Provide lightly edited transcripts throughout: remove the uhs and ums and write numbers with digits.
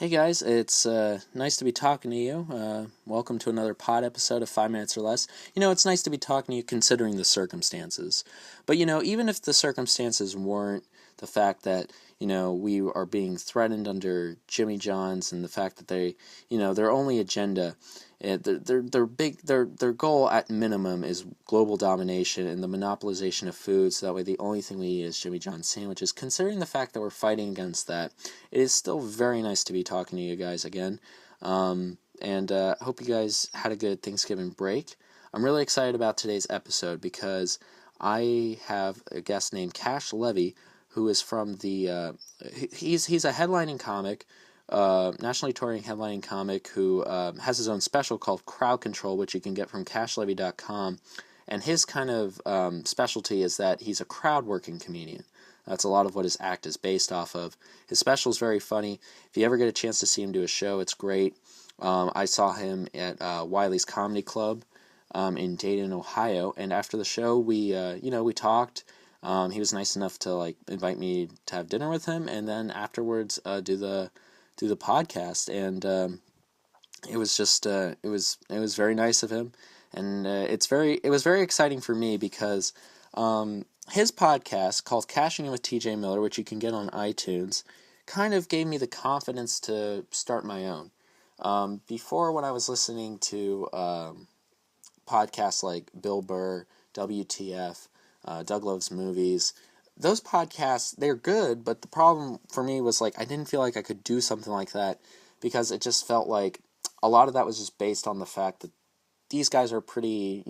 Hey guys, it's nice to be talking to you. Welcome to another pod episode of 5 Minutes or Less. It's nice to be talking to you considering the circumstances. But, even if the circumstances weren't the fact that, we are being threatened under Jimmy John's and the fact that they, their only agenda, their goal at minimum is global domination and the monopolization of food, so that way the only thing we eat is Jimmy John's sandwiches. Considering the fact that we're fighting against that, it is still very nice to be talking to you guys again. And hope you guys had a good Thanksgiving break. I'm really excited about today's episode because I have a guest named Levy, who is from the he's a headlining comic, nationally touring headlining comic who has his own special called Crowd Control, which you can get from cashlevy.com. And his kind of specialty is that he's a crowd working comedian. That's a lot of what his act is based off of. His special is very funny. If you ever get a chance to see him do a show, it's great. I saw him at Wiley's Comedy Club in Dayton, Ohio, and after the show, we talked. He was nice enough to invite me to have dinner with him, and then afterwards do the podcast. And it was just it was very nice of him, and it was very exciting for me because his podcast called Cashing In with TJ Miller, which you can get on iTunes, kind of gave me the confidence to start my own. Before, when I was listening to podcasts like Bill Burr, WTF, Doug Loves Movies, those podcasts, they're good, but the problem for me was I didn't feel like I could do something like that because it just felt like a lot of that was just based on the fact that these guys are pretty,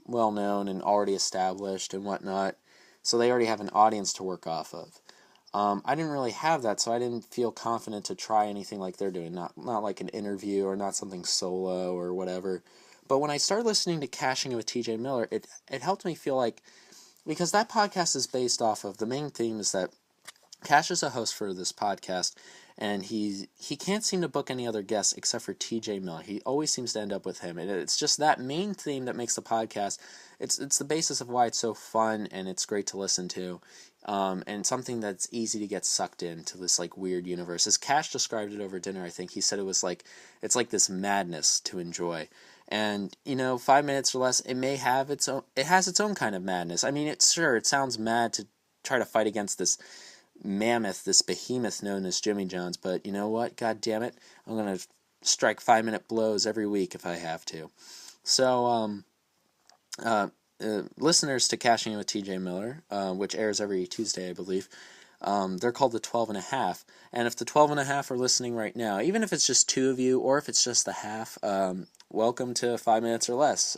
well known and already established and whatnot, so they already have an audience to work off of. I didn't really have that, so I didn't feel confident to try anything like they're doing, not like an interview or not something solo or whatever. But when I started listening to Cashing In with TJ Miller, it helped me feel like, because that podcast is based off of, the main theme is that Cash is a host for this podcast, and he can't seem to book any other guests except for TJ Miller. He always seems to end up with him, and it's just that main theme that makes the podcast. It's the basis of why it's so fun and it's great to listen to, and something that's easy to get sucked into this weird universe. As Cash described it over dinner, I think he said it was it's like this madness to enjoy. And 5 Minutes or Less, it has its own kind of madness. I mean, it sounds mad to try to fight against this mammoth, this behemoth known as Jimmy John's, but you know what? God damn it, I'm gonna strike 5-minute blows every week if I have to. So, listeners to Cashing In with TJ Miller, which airs every Tuesday, I believe, they're called the 12 and a half. And if the 12 and a half are listening right now, even if it's just two of you, or if it's just the half, welcome to 5 Minutes or Less.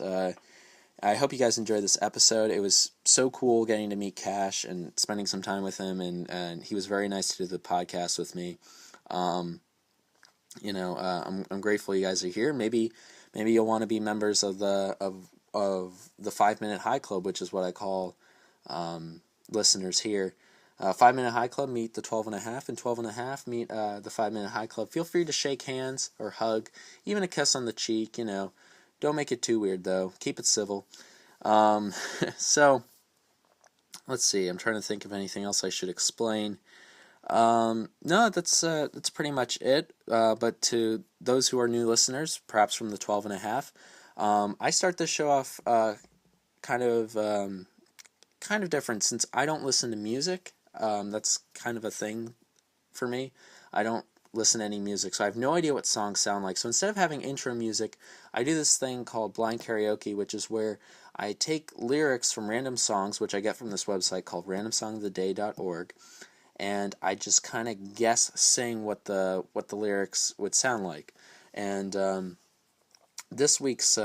I hope you guys enjoyed this episode. It was so cool getting to meet Cash and spending some time with him, and he was very nice to do the podcast with me. I'm grateful you guys are here. Maybe you'll want to be members of the 5 Minute High Club, which is what I call listeners here. 5 Minute High Club meet the 12 and a half, and 12 and a half meet the 5 Minute High Club. Feel free to shake hands or hug, even a kiss on the cheek. Don't make it too weird though. Keep it civil. So let's see. I'm trying to think of anything else I should explain. No, that's pretty much it. But to those who are new listeners, perhaps from the 12 and a half, I start this show off kind of different, since I don't listen to music. That's kind of a thing for me. I don't listen to any music, so I have no idea what songs sound like. So instead of having intro music, I do this thing called blind karaoke, which is where I take lyrics from random songs, which I get from this website called randomsongoftheday.org, and I just kind of sing what the lyrics would sound like. And this week's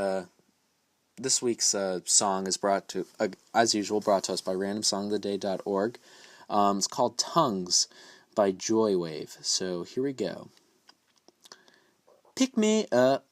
song is brought to us by randomsongoftheday.org. It's called Tongues by Joywave. So here we go. Pick me up,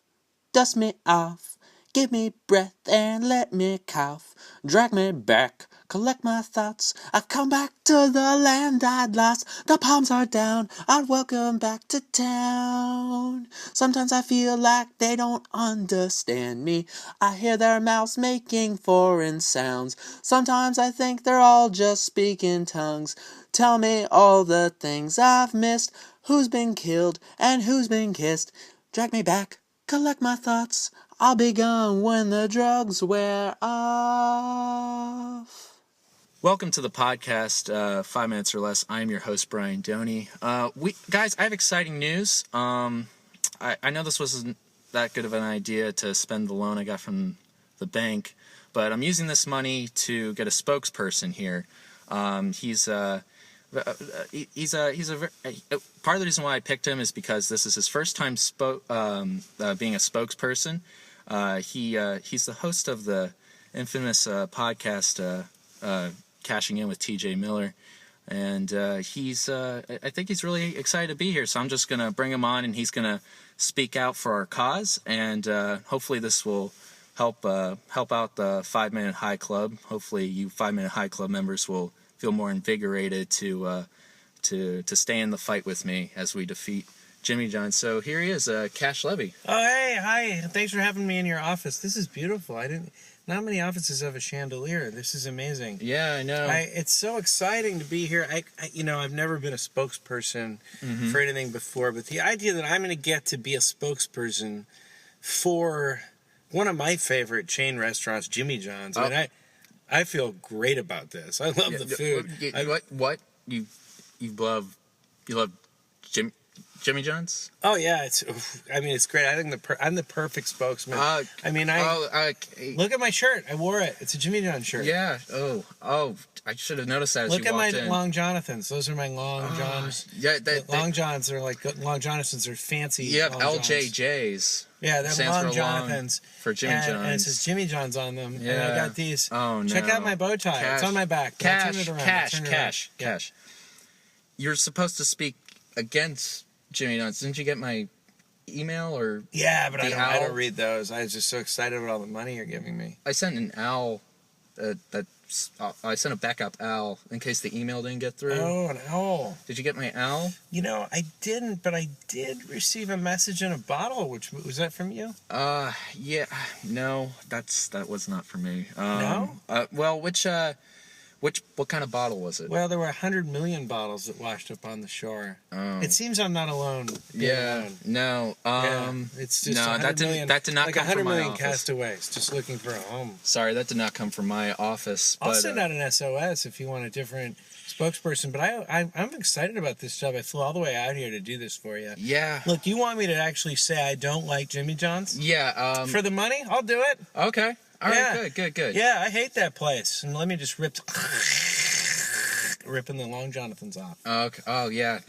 dust me off, give me breath and let me cough. drag me back, collect my thoughts. I've come back to the land I'd lost. The palms are down, I'd welcome back to town. Sometimes I feel like they don't understand me. I hear their mouths making foreign sounds. Sometimes I think they're all just speaking tongues. Tell me all the things I've missed. Who's been killed and who's been kissed? Drag me back, collect my thoughts. I'll be gone when the drugs wear off. Welcome to the podcast, 5 Minutes or Less. I'm your host, Brian Doney. Guys, I have exciting news. I know this wasn't that good of an idea to spend the loan I got from the bank, but I'm using this money to get a spokesperson here. He's a part of the reason why I picked him is because this is his first time being a spokesperson. He's the host of the infamous podcast Cashing In with TJ Miller, and I think he's really excited to be here. So I'm just gonna bring him on, and he's gonna speak out for our cause, and hopefully this will help out the 5 Minute High Club. Hopefully you 5 Minute High Club members will feel more invigorated to stay in the fight with me as we defeat Jimmy John. So here he is, Cash Levy. Oh, hey, hi. Thanks for having me in your office. This is beautiful. Not many offices have a chandelier. This is amazing. Yeah, I know. It's so exciting to be here. I've never been a spokesperson for anything before, but the idea that I'm going to get to be a spokesperson for one of my favorite chain restaurants, Jimmy John's. Oh. I mean, I feel great about this. I love the food. What you love Jimmy John's? Oh yeah, it's great. I think I'm the perfect spokesman. Look at my shirt. I wore it. It's a Jimmy John shirt. Yeah. Oh, I should have noticed that. Look at my Long Jonathans. Those are my Long Johns. Yeah, Long Johns are like Long Jonathans are fancy. You have LJJs. Yeah, they're Long Jonathans for Jimmy John's, and it says Jimmy John's on them. Yeah. And I got these. Oh no! Check out my bow tie. It's on my back. Cash. You're supposed to speak against Jimmy John's. Didn't you get my email or? Yeah, but I don't read those. I was just so excited about all the money you're giving me. I sent an owl. I sent a backup owl in case the email didn't get through. Oh, an owl. Did you get my owl? I didn't, but I did receive a message in a bottle. Which was that from you? Yeah. No, that was not for me. No. Well, what kind of bottle was it? Well, there were 100 million bottles that washed up on the shore. Oh. It seems I'm not alone. Yeah. Alone. No. It's just no. That did not like come from my 100 million office. castaways just looking for a home. Sorry, that did not come from my office. I'll send out an SOS if you want a different spokesperson. But I'm excited about this job. I flew all the way out here to do this for you. Yeah. Look, you want me to actually say I don't like Jimmy John's? Yeah. For the money, I'll do it. Okay. All right. Good. Yeah, I hate that place. And let me just ripping the Long Jonathans off. Okay. Oh yeah.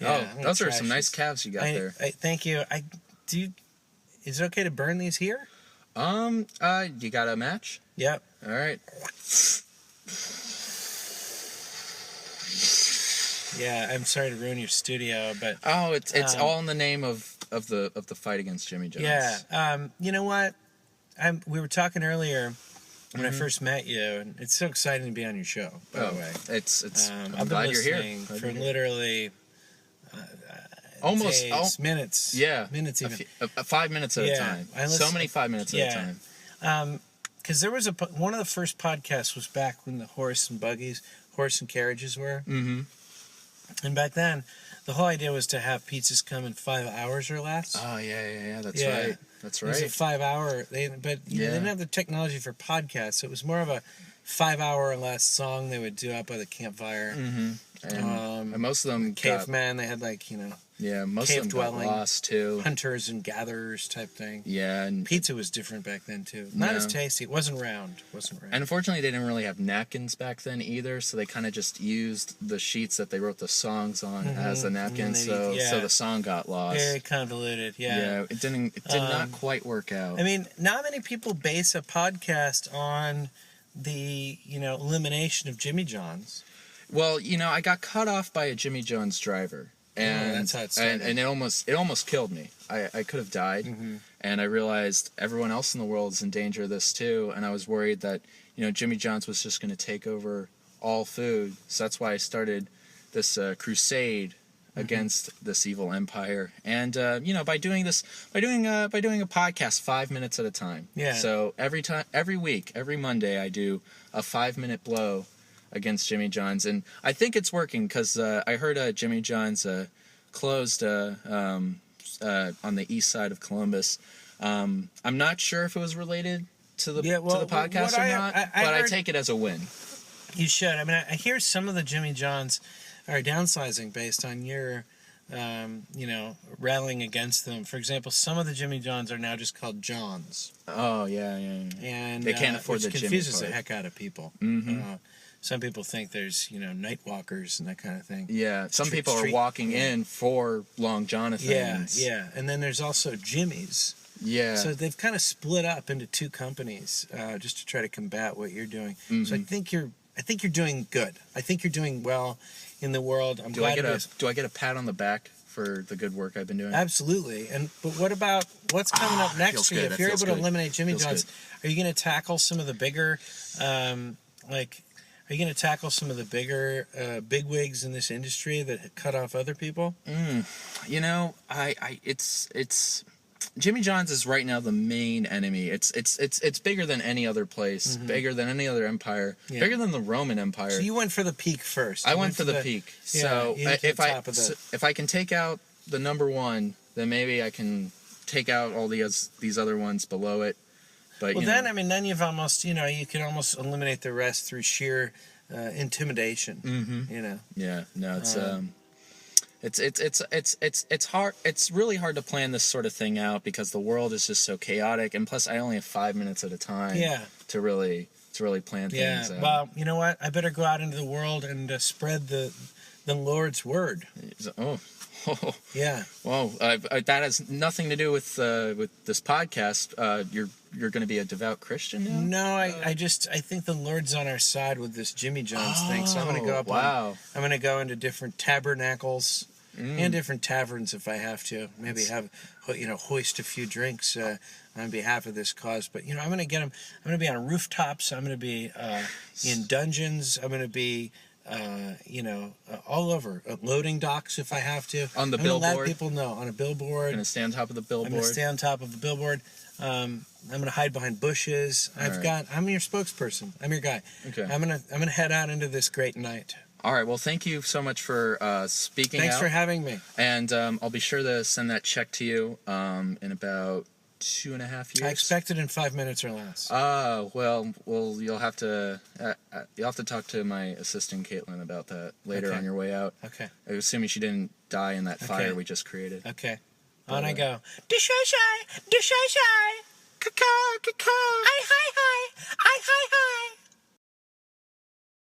Those are some nice calves you got there. Thank you. Is it okay to burn these here? You got a match? Yep. All right. Yeah, I'm sorry to ruin your studio, but it's all in the name of the fight against Jimmy John's. Yeah. You know what? We were talking earlier when I first met you, and it's so exciting to be on your show. By the way, I'm glad you're here. For literally almost minutes. Yeah, minutes even. 5 minutes at a time. So many 5 minutes at a time. Because there was one of the first podcasts was back when the horse and carriages were. Mm-hmm. And back then, the whole idea was to have pizzas come in 5 hours or less. Oh yeah. That's right. That's right. It was a 5 hour. They didn't have the technology for podcasts. So it was more of a 5 hour or less song they would do out by the campfire. Mm-hmm. And most of them cavemen. They had most cave of them dwelling, got lost too. Hunters and gatherers type thing. Yeah, and pizza was different back then too. Not as tasty. It wasn't round. And unfortunately, they didn't really have napkins back then either. So they kind of just used the sheets that they wrote the songs on as the napkins. So the song got lost. Very convoluted. Yeah. Yeah, it did not quite work out. I mean, not many people base a podcast on the elimination of Jimmy John's. Well, I got cut off by a Jimmy John's driver. and that's how it started. and it almost killed me. I could have died, and I realized everyone else in the world is in danger of this too, and I was worried that Jimmy John's was just going to take over all food. So that's why I started this crusade against this evil empire, and by doing a podcast 5 minutes at a time. Yeah. So every week, every Monday, I do a 5-minute blow against Jimmy John's, and I think it's working because I heard Jimmy John's closed on the east side of Columbus. I'm not sure if it was related to the podcast or not, but I take it as a win. You should. I mean, I hear some of the Jimmy John's are downsizing based on your, rallying against them. For example, some of the Jimmy John's are now just called Johns. Oh, yeah. And they can't afford the Jimmy. Which confuses the heck out of people. Mm-hmm. Some people think there's, night walkers and that kind of thing. Yeah, some people are walking in for Long Jonathans. Yeah. And then there's also Jimmy's. Yeah. So they've kind of split up into two companies just to try to combat what you're doing. Mm-hmm. So I think you're doing good. I think you're doing well in the world. Do I get a pat on the back for the good work I've been doing? Absolutely. But what about what's coming up next for you? If you're able to eliminate Jimmy John's, are you going to tackle some of the bigger, are you going to tackle some of the bigger bigwigs in this industry that cut off other people? It's Jimmy John's is right now the main enemy. It's bigger than any other place, bigger than any other empire, bigger than the Roman Empire. So you went for the peak first. I went for the peak. So if I can take out the number one, then maybe I can take out all these other ones below it. But then you've almost you can almost eliminate the rest through sheer intimidation. Mm-hmm. Yeah. No, it's hard. It's really hard to plan this sort of thing out because the world is just so chaotic, and plus I only have 5 minutes at a time. To really plan things out. Well, you know what? I better go out into the world and spread the Lord's word. Oh. Yeah. Well, that has nothing to do with this podcast. You're going to be a devout Christian now? No, I think the Lord's on our side with this Jimmy John's thing. So I'm going to go up. Wow. I'm going to go into different tabernacles and different taverns if I have to. Maybe hoist a few drinks on behalf of this cause. But I'm going to get them. I'm going to be on rooftops. I'm going to be in dungeons. I'm going to be. All over loading docks if I have to. On the billboard. Let people know on a billboard. Gonna stay on top of the billboard. I'm gonna stay on top of the billboard. I'm gonna hide behind bushes. I'm your spokesperson. I'm your guy. Okay. I'm gonna head out into this great night. All right. Well, thank you so much for speaking. Thanks for having me. And I'll be sure to send that check to you in about 2.5 years. I expect it in 5 minutes or less. Well, you'll have to talk to my assistant Caitlin about that later on your way out. Okay. Assuming she didn't die in that fire we just created. Okay. On I go. Dish-shy-shy, dish-shy-shy, caw-caw, caw-caw, I-hi-hi, I-hi-hi.